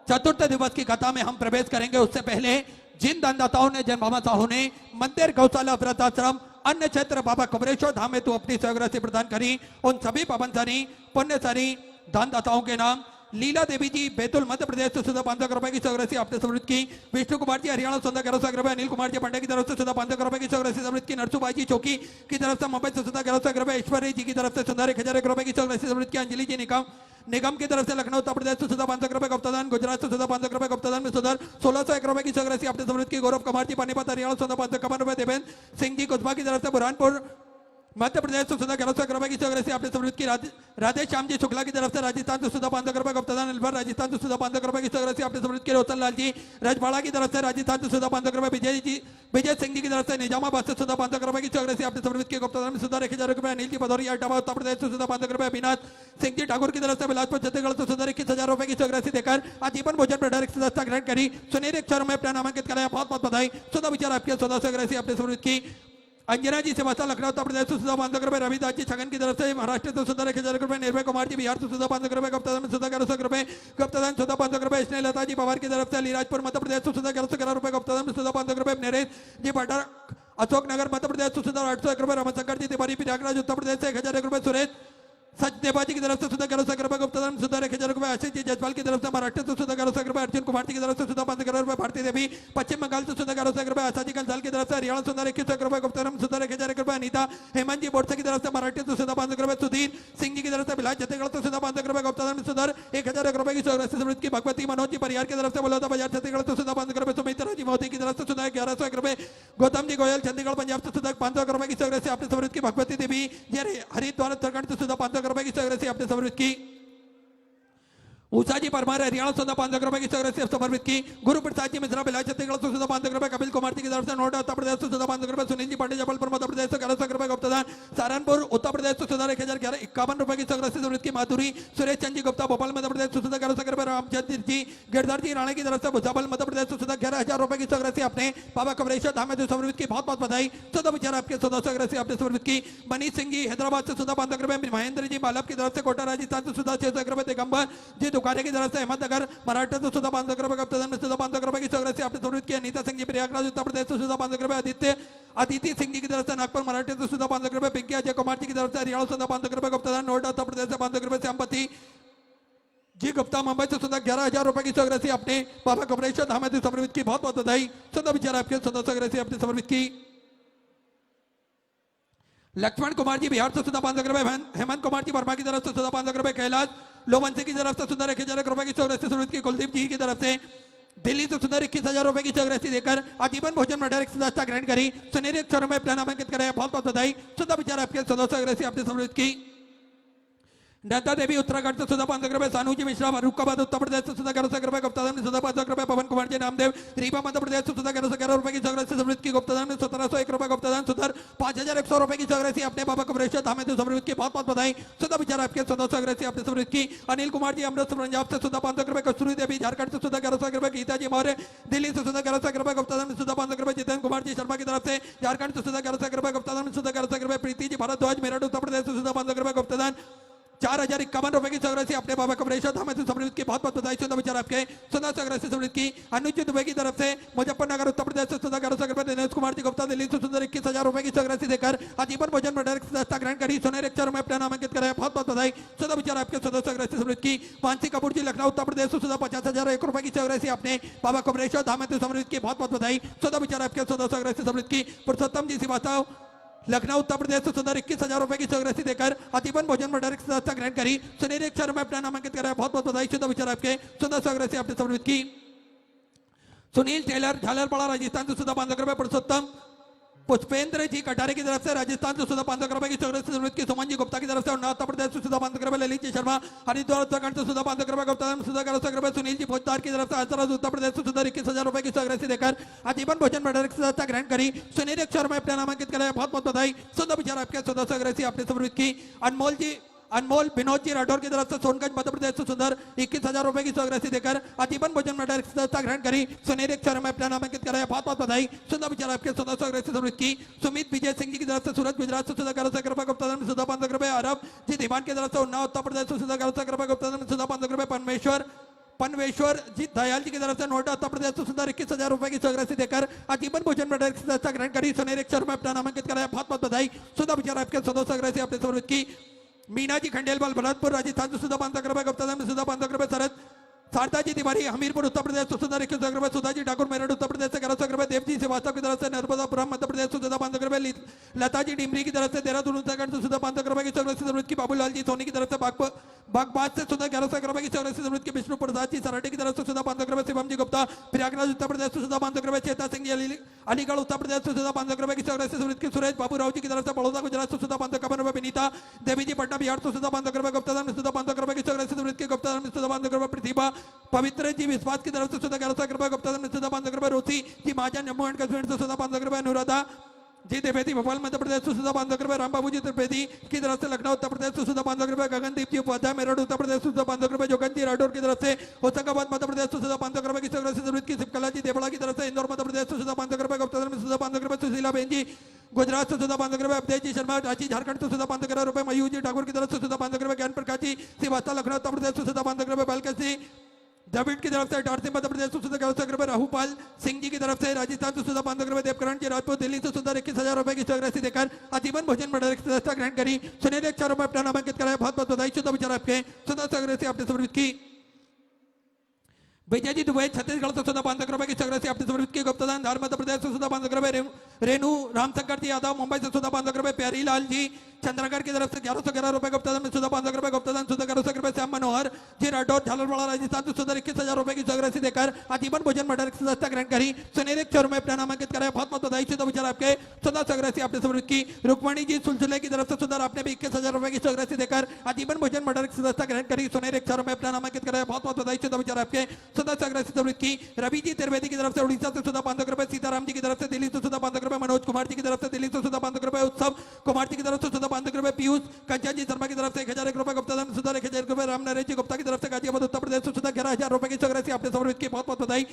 चतुर्थ दिवस की कथा में हम प्रवेश करेंगे उससे पहले जिन दानदाताओं ने, जन मामा साहू ने मंदिर, गौशाला, व्रताश्रम, अन्य क्षेत्र बाबा कबरेश्वर धाम में तो अपनी सहग्रह प्रदान करी, उन सभी पवनसारी पुण्यसारी दानदाताओं के नाम लीला देवी जी बैतुल मध्य प्रदेश से सुधा 500 रुपए की सहग्रह आपने समृद्ध की। विष्णु कुमार जी हरियाणा सुधा 1100 रुपए, अनिल कुमार जी पांडे की तरफ से सुधा 500 रुपए की सहग्रह समृद्ध की। नरसुभाई जी चौकी की तरफ से मुंबई से सुधा 1100 रुपए, ऐश्वर्य जी की तरफ से सुधा 1000 रुपए की सहग्रह समृद्ध की। अंजलि जी निगम की तरफ से लखनऊ उत्तर प्रदेश से सुधा 500 रुपए गुप्तादान, गुजरात से सुधा 500 रुपए गुप्तादान में सुधर 1601 रुपए की सहग्रह आपने समृद्ध की। गौरव कुमार जी पानीपत हरियाणा सुधा 551 रुपए, देवेंद्र सिंह जी कुसबा की तरफ से बुरहानपुर मध्य प्रदेश से सुधा 1100 रुपए की सहग्रह आपने समृद्ध की। राधे श्याम जी शुक्ला की तरफ से राजस्थान से सुधा 500 रुपए गुप्तादान, अलवर राजस्थान से सुधा 500 रुपए की सहग्रह आपने समृद्ध की। रोशन लाल जी रजवाड़ा की तरफ से राजस्थान से सुधा 500 रुपए, विजय सिंह जी की तरफ से निजामाबाद से सुधा 500 रुपए की सहग्रह आपने समृद्ध की। गुप्तादान में सुधा 1000 रुपए, अनिल जी भदौरिया इटावा उत्तर प्रदेश से सुधा 500 रुपए, अभिनाथ सिंह जी ठाकुर की तरफ से बिलासपुर छत्तीसगढ़ से सुधा 21,000 रुपए की सहग्रह देकर आजीवन भोजन पर डायरेक्ट सदस्यता ग्रहण करी। सुनहरे अक्षरों में अपना नामांकित कराया, बहुत बहुत बधाई। सुधा विचार आपके सुधा सहग्रह आपने समृद्ध की। अंजना जी सेवासा लखनऊ उत्तर प्रदेश से सुधा 500 रुपए, रविदास जी छगन की तरफ से महाराष्ट्र से सुधा 1000 रुपए, निर्भय कुमार जी बिहार से सुधा 500 रुपए, गुप्तादान में सुधा 1100 रुपए, गुप्तादान सुधा 500 रुपए, स्नेह लता जी पवार की तरफ से अलीराजपुर मध्य प्रदेश से सुधा 1111 रुपए, गुप्तादान में सुधा 500 रुपए, नरेश जी भट्टर अशोकनगर मध्य प्रदेश से सुधा 800 रुपए, रमशंकर जी तिवारी प्रयागराज उत्तर प्रदेश से 1000 रुपए, सुरेश सचदेवा जी की तरफ से सुधा 1100 रुपए, गुप्तादान सुधा 1000 रुपए, आशीष जी जजपाल की तरफ से महाराष्ट्र से सुधा 1100 रुपए, अर्जुन कुमार जी की तरफ से सुधा 500 रुपए, भारती देवी पश्चिम बंगाल से सुधा 1100 रुपए, आशा जी कंसाल की तरफ से हरियाणा सुधा 2100 रुपए, गुप्तादान सुधा 1000 रुपए, अनीता हेमंत जी बोरसा की तरफ से महाराष्ट्र से सुधा 500 रुपए, सुधीर सिंह जी की तरफ से बिलास छत्तीसगढ़ से सुधा 500 रुपए, गुप्तादान में सुधा 1000 रुपए की समृद्ध की। भगवती मनोज जी परिहार की तरफ से बलौदा बाजार छत्तीसगढ़ से सुधा 500 रुपए, सुमित्रा जी मोदी की तरफ से सुधा 1100 रुपए, गौतम जी गोयल चंडीगढ़ पंजाब से सुधा 500 रुपए की सहग्रह आपने समृद्ध की। भगवती देवी हरिद्वार उत्तराखंड से सुधा 500 रुपए की सहग्रह आपने समृद्ध की। उषा जी परमार हरियाणा सुधा 500 रुपए की सहग्रह समर्पित की। गुरु प्रसाद जी मिश्रा बिलास छत्तीसगढ़ से सुधा 500 रुपए, कपिल कुमार जी की तरफ से नोएडा उत्तर प्रदेश से सुधा 500 रुपए, सुनील जी पांडे जबलपुर मध्य प्रदेश से 1100 रुपए, गुप्तादान सहारनपुर उत्तर प्रदेश से सुधा 1051 रुपए की सहग्रह समृद्ध की। माधुरी सुरेश चंद जी गुप्ता भोपाल मध्य प्रदेश से सुधा 1100 रुपए, रामचंद्र जी गिरधर जी राणे की तरफ से भुसावल मध्य प्रदेश से सुधा 11000 रुपए की सहग्रह आपने बाबा कबरेश्वर धाम में समर्पित की। बहुत बहुत बधाई। सुधा विचार आपके सुधा सहग्रह आपने समर्पित की। मनीष सिंह जी हैदराबाद से सुधा 500 रुपए, महेंद्र जी मालव की तरफ से कोटा राजस्थान से सुधा 600 रुपए, दिगंबर जी दुकाने की तरफ से अगर मराठा तो सुधा 500 रुपए, गुप्तादान में सुधा 500 रुपए की सहग्रह आपने समृद्ध किया। नीता सिंह जी प्रयागराज उत्तर प्रदेश से सुधा 500 रुपए, अदिति सिंह जी की तरफ से नागपुर मराठा से सुधा 500 रुपए, पिंकी अजय कुमार जी की तरफ से हरियाणा सुधा 500 रुपए, गुप्तादान नोएडा उत्तर प्रदेश से 500 रुपए, श्यामपति जी गुप्ता मुंबई से सुधा 11000 रुपए की सहग्रह आपने बाबा कबरेश्वर धाम में समर्पित की। बहुत बहुत बधाई। सुधा विचार आपके सुधा सहग्रह आपने समर्पित की। लक्ष्मण कुमार जी बिहार से सुधा 500 रुपए, हेमंत कुमार जी वर्मा की तरफ से सुधा 500 रुपए, कैलाश लोमंसी की तरफ से सुधा 1000 रुपए की सहग्रह समृद्ध की। कुलदीप जी की तरफ से दिल्ली से सुधा 21,000 रुपए की सहग्रह देकर आजीवन भोजन में डायरेक्ट सदस्यता ग्रहण करी। सुनहरे अक्षरों में अपना नामांकित कराया। बहुत बहुत बधाई। सुधा विचार आपके सुधा सहग्रह आपने समृद्ध की। नंदा देवी उत्तराखंड से सुधा 500 रुपए, सानू जी मिश्रा फरुखाबाद उत्तर प्रदेश से सुधा 1100 रुपए, गुप्तादान में सुधा 500 रुपए, पवन कुमार जी नामदेव रीवा मध्य प्रदेश से सुधा 1111 रुपए की सहग्रह समृद्ध की। गुप्तादान में 1701 रुपए, गुप्तादान सुधर 5100 रुपए की सहग्रह अपने बाबा कबरेश्वर धाम में समृद्ध की। बहुत बहुत बधाई। सुधा विचार आपके सुधा सहग्रह आपने समृद्ध की। अनिल कुमार जी अमृतसर पंजाब से सुधा 500 रुपए, कस्तूरी देवी झारखंड से सुधा 1100 रुपए, गीता जी मौर्य दिल्ली से सुधा 1100 रुपए, गुप्तादान में सुधा 500 रुपए, जितेंद्र कुमार जी शर्मा की तरफ से झारखंड से सुधा 1100 रुपए, गुप्तादान में सुधा 1100 रुपए, प्रीति जी भारद्वाज मेरठ उत्तर प्रदेश से सुधा 500 रुपए, गुप्तादान 4051 रुपए की सौरासी अपने बाबा कमरेश्वर धाम से समृद्ध की बहुत बहुत बधाई। सुंदर विचार आपके सुंदर सौरासी समृद्ध की अनुचित दुबे की तरफ से मुजफ्फरनगर उत्तर प्रदेश से सुंदर 1100 रुपए दिनेश कुमार जी गुप्ता दिल्ली से सुंदर 21,000 रुपए की सौरासी देकर आजीवन भोजन में डायरेक्ट सदस्यता ग्रहण करी सोनेर अक्षर में अपना नामांकित कराया। बहुत बहुत बधाई। सुंदर विचार आपके सुंदर सौरासी समृद्ध की मानसी कपूर जी लखनऊ उत्तर प्रदेश से सुंदर 50,001 रुपए की सौरासी अपने बाबा कमरेश्वर धाम से समृद्ध की बहुत बहुत बधाई। सुंदर विचार आपके सुंदर सौरासी समृद्ध की पुरुषोत्तम जी श्रीवास्तव लखनऊ उत्तर प्रदेश से सुंदर 21,000 रुपए की सौरासी देकर आजीवन भोजन में डायरेक्ट सदस्यता ग्रहण करी सुनहरे अक्षर में अपना नामांकित कराया। बहुत बहुत बधाई। शुद्ध विचार आपके सुंदर सौरासी आपने समृद्ध की सुनील टेलर झालरपाड़ा राजस्थान से सुधा 500 रुपए। पुरुषोत्तम पुष्पेंद्र जी कटारे की तरफ से राजस्थान से सुधा 500 रुपए की सौरासी समृद्ध की सुमन जी गुप्ता की तरफ से उन्नाव उत्तर प्रदेश से सुधा 500 रुपए। ललित जी शर्मा हरिद्वार उत्तराखंड से सुधा 500 रुपए गुप्ता सुधा 1100 रुपए। सुनील जी फौजदार की तरफ से हंसराज उत्तर प्रदेश से सुधा 21,000 रुपए की सौरासी देकर आजीवन भोजन में डायरेक्ट सदस्यता ग्रहण करी सुनहरे अक्षर में अपना नामांकित कराया। बहुत बहुत बधाई। सुंदर विचार आपके सुधा सौरासी आपने समृद्ध की अनमोल विनोद जी राठौर की तरफ से सोनगंज मध्य प्रदेश से सुंदर 21,000 रुपए की सौरासी देकर आजीवन भोजन में डायरेक्ट सदस्यता ग्रहण करी सुनहरे अक्षर में अपना नामांकित कराया। बहुत बहुत बधाई। सुंदर विचार आपके सुंदर सौरासी समृद्ध की सुमित विजय सिंह जी की तरफ से सूरत गुजरात से सुधा 1100 रुपए गुप्ता सुधा 500 रुपए। अरब जी दीवान की तरफ से उन्नाव उत्तर प्रदेश से सुधा 1100 रुपए गुप्ता सुधा 500 रुपए। पनवेश्वर जी दयाल जी की तरफ से नोएडा उत्तर प्रदेश से सुंदर 21,000 रुपए की सौरासी देकर आजीवन भोजन में डायरेक्ट सदस्यता ग्रहण करी सुनहरे अक्षर में अपना नामांकित कराया। बहुत बहुत बधाई। सुंदर विचार आपके सुंदर सौरासी आपने समृद्ध की मीना जी खंडेलवाल भरतपुर राजस्थान से सुधा 500 रुपए गुप्ता सुधा 500 रुपए। शरद शारदा जी तिवारी हमीरपुर उत्तर प्रदेश से सुधा 21,000 रुपए। सुधा जी ठाकुर मेरठ उत्तर प्रदेश से 1100 रुपए। देव जी श्रीवास्तव की तरफ से नर्मदापुरम मध्य प्रदेश से सुधा 500 रुपए। लता जी डिमरी की तरफ से देहरादून उत्तराखंड से सुधा 500 रुपए की सौरासी समृद्ध की बाबूलाल जी सोनी की तरफ से बागबाज से सुधा 1100 रुपए की सौरासी समृद्ध की विष्णु प्रसाद जी सराठी की तरफ से सुधा 500 रुपए। शिवम जी गुप्ता प्रयागराज उत्तर प्रदेश से सुधा 500 रुपए। चेता सिंह जी अलीगढ़ उत्तर प्रदेश से सुधा 500 रुपए की सौरासी समृद्ध की सुरेश बाबू राव जी की तरफ से बड़ौदा गुजरात से सुधा 551 रुपए। विनीता देवी जी पटना बिहार से सुधा 500 रुपए गुप्ता सुधा 500 रुपए की सौरासी समृद्ध की गुप्ता सुधा 500 रुपए। प्रतिभा पवित्र जी विश्वास की तरफ से सुधा 1100 रुपए गुप्ता सुधा 500 रुपए। रोसी जी महाजन जम्मू एंड कश्मीर से सुधा 500 रुपए। अनुराधा जी त्रिवेदी भोपाल मध्य प्रदेश से सुधा 500 रुपए। राम बाबू जी त्रिवेदी की तरफ से लखनऊ उत्तर प्रदेश से सुधा 500 रुपए। गगनदीप जी उपाध्याय मेरठ उत्तर प्रदेश से सुधा 500 रुपए। जोगन जी राठौर की तरफ से होशंगाबाद मध्य प्रदेश से सुधा 500 रुपए की सौरासी समृद्ध की शिवकला जी देवड़ा की तरफ से इंदौर मध्य प्रदेश से सुधा 500 रुपए गुप्ता सुधा 500 रुपए। सुशीला बेन जी गुजरात से सुधा 500 रुपए। अवधेश जी शर्मा रांची झारखंड से सुधा 500 रुपए। मयूर जी ठाकुर की तरफ से सुधा 500 रुपए। ज्ञान प्रकाश जी श्रीवास्तव लखनऊ उत्तर प्रदेश से सुधा 500 रुपए। बलकस जी द्रविड़ की तरफ से इटारसी मध्य प्रदेश से सुधा 1100 रुपए। राहुपाल सिंह जी की तरफ से राजस्थान से सुधा 500 रुपए। देवकरण जी राजपूत दिल्ली से सुधा 21,000 रुपए की सौरासी देकर आजीवन भोजन में डायरेक्ट सदस्यता ग्रहण करी सुनहरे अक्षरों में अपना नामांकित कराया। बहुत बहुत बधाई। शुद्ध विचार आपके सुधा सौरासी आपने समृद्ध की विजय जी दुबई छत्तीसगढ़ से सुधा 500 रुपए की सौरासी आपने समृद्ध की। गुप्तदान धार मध्य प्रदेश से सुधा 500 रुपए। रेणु रामशंकर जी यादव मुंबई से सुधा 500 रुपए। प्यारी लाल जी चंद्रगढ़ की तरफ से 1111 रुपए गुप्तदान में सुधा 500 रुपए। गुप्तदान सुधा 1100 रुपए। श्याम मनोहर जी राठौर झालरवाड़ा राजस्थान से सुधा 21,000 रुपए की सौरासी देकर आजीवन भोजन में डायरेक्ट सदस्यता ग्रहण करी सुनहरे अक्षर में अपना नामांकित कराया। बहुत बहुत बधाई। शुद्ध विचार आपके सुधा सौरासी आपने समृद्ध की रुक्मणी जी सुलझुले की तरफ से सुधा आपने भी 21,000 रुपए की सौरासी देकर आजीवन भोजन में डायरेक्ट सदस्यता ग्रहण करी सुनहरे अक्षर में अपना नामांकित कराया। बहुत बहुत बधाई। शुद्ध विचार आपके सुधा सौरासी समृद्ध की रवि जी त्रिवेदी की तरफ से उड़ीसा से सुधा 500 रुपए। सीताराम जी की तरफ से दिल्ली से सुधा 500 रुपए। मनोज कुमार जी की तरफ से दिल्ली से सुधा 500 रुपए। उत्सव कुमार जी की तरफ से सुधा 500 रुपए। पीयूष कंचन जी शर्मा की तरफ से 1,001 रुपए गुप्ता सुधा 1,000 रुपए। राम नरेश जी गुप्ता की तरफ से गाजियाबाद उत्तर प्रदेश से सुधा 11,000 रुपए की सौरासी आपने समृद्ध की। बहुत बहुत बधाई।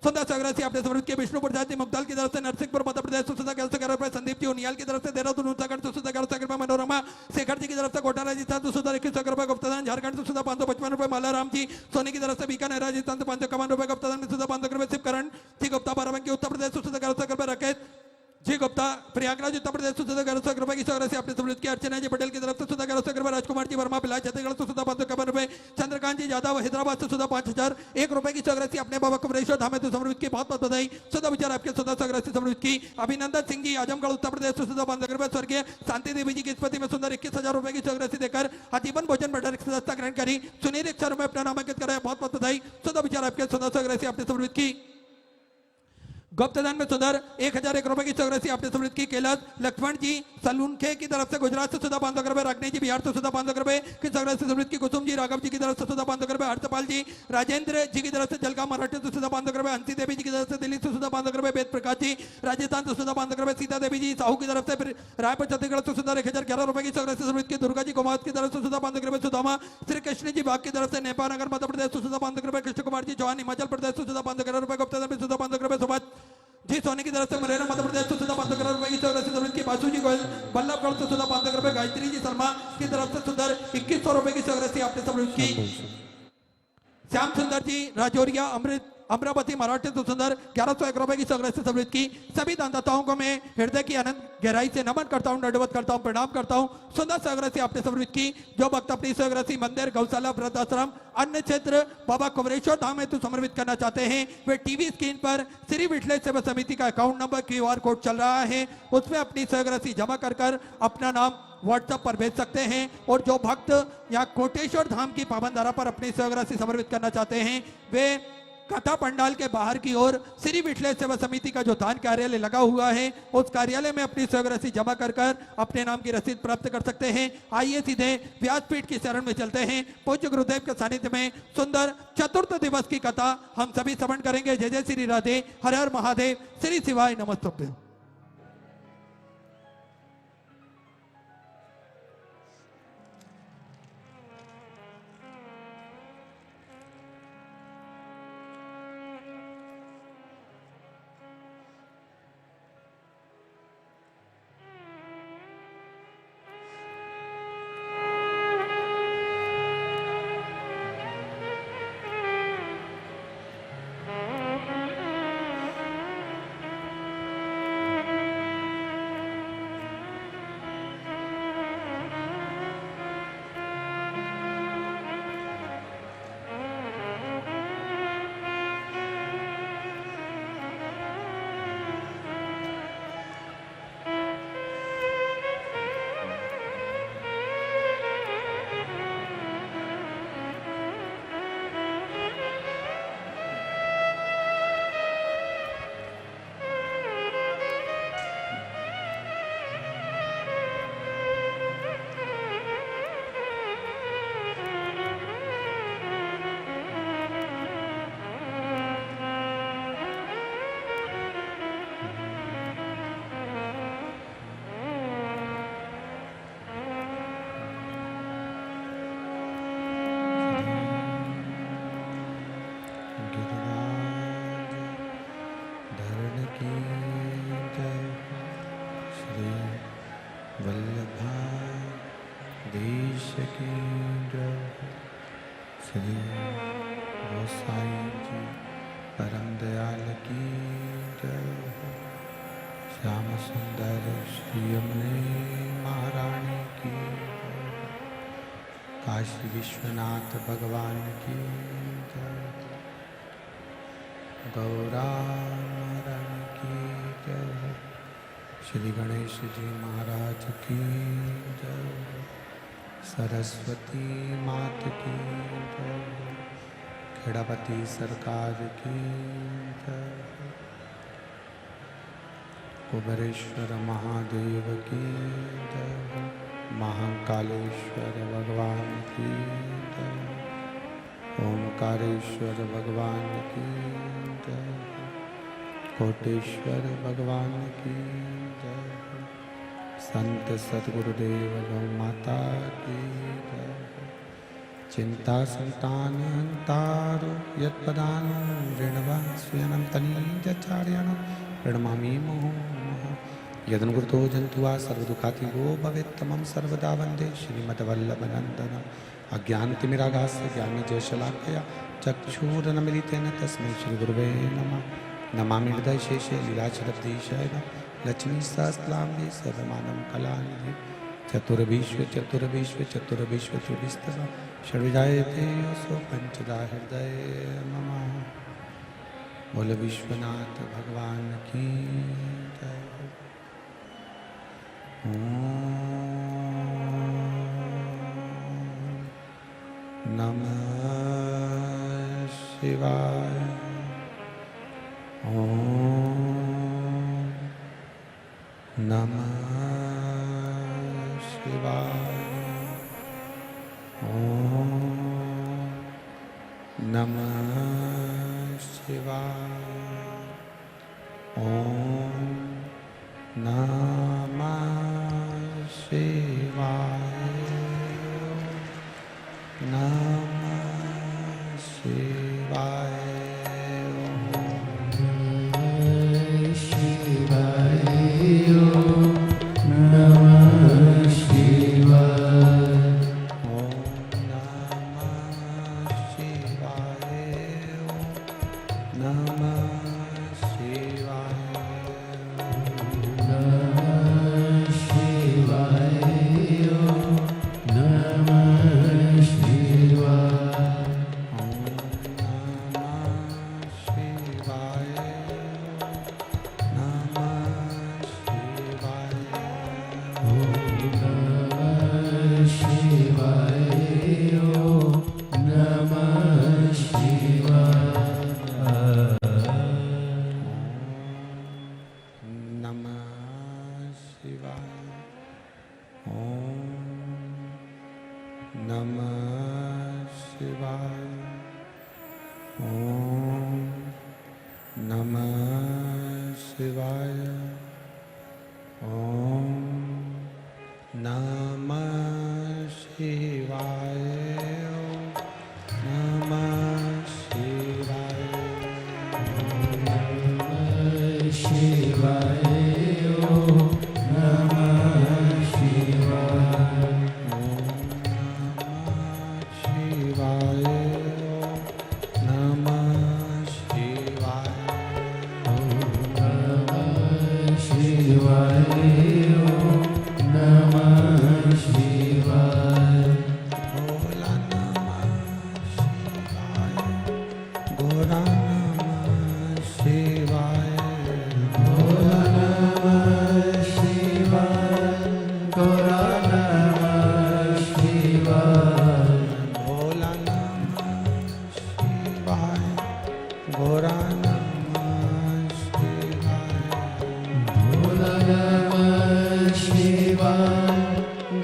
सुधा सौरासी आपने समृद्ध की विष्णु प्रसाद जी मुगदाल की तरफ से नरसिंहपुर मध्य प्रदेश से सुधा 1111 रुपए। संदीप जी उनियाल की तरफ से देहरादून उत्तराखंड से सुधा 1100 रुपए। मनोरमा शेखर जी की तरफ से कोटा राजस्थान से सुधा 21,000 रुपए गुप्ता झारखंड से सुधा 555 रुपए। मालाराम जी सोनी की तरफ से बीकानेर राजस्थान से 551 रुपए गुप्ता में सुधा 500 रुपए। शिवकरण जी गुप्ता बाराबंकी उत्तर प्रदेश से सुधा 1100 रुपए। राकेश जी गुप्ता प्रयागराज उत्तर प्रदेश से सुधा 1100 रुपए की सौरासी आपने समृद्ध की। अर्चना जी पटेल की तरफ से सुधा 1100 रुपए। राजकुमार जी वर्मा पिला छत्तीसगढ़ से सुधा 551 रुपए। चंद्रकांत जी यादव हैदराबाद से सुधा 5,001 रुपए की सौरासी अपने बाबा कमरेश्वर धाम में समृद्ध की। बहुत बहुत बधाई। सुधा विचार आपके सुधा सौरासी समृद्ध की। अभिनंदन सिंह जी आजमगढ़ उत्तर प्रदेश से सुधा 500 रुपए। स्वर्गीय शांति देवी जी की स्मृति में सुंदर 21,000 रुपए की सौरासी देकर आजीवन भोजन में डायरेक्ट सदस्यता ग्रहण करी सुनहरे अक्षर में अपना नामांकित कराया। बहुत बहुत बधाई। सुधा विचार आपके सुधा सौरासी आपने समृद्ध की। गुप्तदान में सुंदर 1,001 रुपए की सौरासी आपने समृद्ध की। कैलाश लक्ष्मण जी सलूनखे की तरफ से गुजरात से सुधा 500 रुपए। रागनी जी बिहार से सुधा 500 रुपए की सौरासी समृद्ध की। कुसुम जी राघव जी की तरफ से सुधा 500 रुपए। हर्षपाल जी राजेंद्र जी की तरफ से जलगांव मराठी से सुधा 500 रुपए। हंसी देवी जी की तरफ से दिल्ली से सुधा 500 रुपए। वेद प्रकाश जी राजस्थान से सुधा 500 रुपए। सीता देवी जी साहू की तरफ से रायपुर छत्तीसगढ़ से सुधा 1,011 रुपए की सौरासी समृद्ध की। दुर्गा जी कुमार की तरफ से सुधा 500 रुपए। सुदामा श्री कृष्ण जी बाग की तरफ से नेपाल नगर मध्य प्रदेश से सुधा 500 रुपए। कृष्ण कुमार जी चौहान हिमाचल प्रदेश से सुधा 500 रुपए। गुप्ता में सुधा 500 रुपए। सुभाष जी सोने की तरफ से मुरैना मध्य प्रदेश से सुधा 500 रुपए की सौगात से की बासु जी गोयल बल्लभगढ़ से सुधा 500 रुपए गायत्री जी शर्मा की तरफ से सुंदर 2100 रुपए की सौगात आपने सब की श्याम सुंदर जी राजौरिया अमरावती मराठी तो सुंदर 1101 रुपए की सौगात से समृद्ध की सभी दानदाताओं को मैं हृदय की अनंत गहराई से नमन करता हूं, दंडवत करता हूं, प्रणाम करता हूं। सुंदर सौगात से आपने समृद्ध की जो भक्त अपनी सौगात मंदिर गौशाला वृद्ध आश्रम अन्य क्षेत्र बाबा कुमरेश्वर धाम हेतु समर्पित करना चाहते हैं वे टीवी स्क्रीन पर श्री विठलेश सेवा समिति का अकाउंट नंबर QR कोड चल रहा है, उसमें अपनी सौगात जमा कर अपना नाम व्हाट्सएप पर भेज सकते हैं। और जो भक्त यहाँ कोटेश्वर धाम की पावनधारा पर अपनी सौगात समर्पित करना चाहते हैं वे कथा पंडाल के बाहर की ओर श्री विठलेश सेवा समिति का जो दान कार्यालय लगा हुआ है उस कार्यालय में अपनी सौगात जमा कर अपने नाम की रसीद प्राप्त कर सकते हैं। आइए सीधे व्यासपीठ की शरण में चलते हैं। पूज्य गुरुदेव के सानिध्य में सुंदर चतुर्थ दिवस की कथा हम सभी श्रवण करेंगे। जय जय श्री राधे, हर हर महादेव, श्री शिवाय नमस्तुभ्यं। वल्लभाधीश की जय, श्री गोसाई जी परम दयाल की जय, श्याम सुंदर श्री यमुने महारानी की जय, काशी विश्वनाथ भगवान की जय, गौरा महारानी की जय, श्री गणेश जी महाराज की जय, सरस्वती मात की जय, खेड़ापति सरकार की जय, कुबेरेश्वर महादेव की जय, महाकालेश्वर भगवान की जय, ओंकारेश्वर भगवान की जय, कोटेश्वर भगवान की जय, संत सद्गुरुदेव गौ माता की जय, चिंता संतान हंतारो यत्पदान ऋणवा स्वयं तनीजाचार्यण प्रणमामि मुहुः यदनुकृतो जंतुआ सर्वदुःखातिगो भवेत्तमं सर्वदा वन्दे श्रीमद्वल्लभनन्दनम् अज्ञानतिमिरागास्य ज्ञानजयशलाकया चक्षुरुन्मीलितेन तस्मै श्रीगुरुवे नमः नमामि हृदय शेषे लीलाचलब्धीशय लक्ष्मीसहस्राम्बे सर्वमानं कलानिधि चतुर्विश्व चतुर्विस्तव षड्विजायते योऽसो पंचदा हृदय नमः। बोल विश्वनाथ भगवान की जय। नमः शिवाय। नमः शिवाय। नमः शिवाय। नमः शिवाय। नमः शिवाय।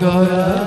Gora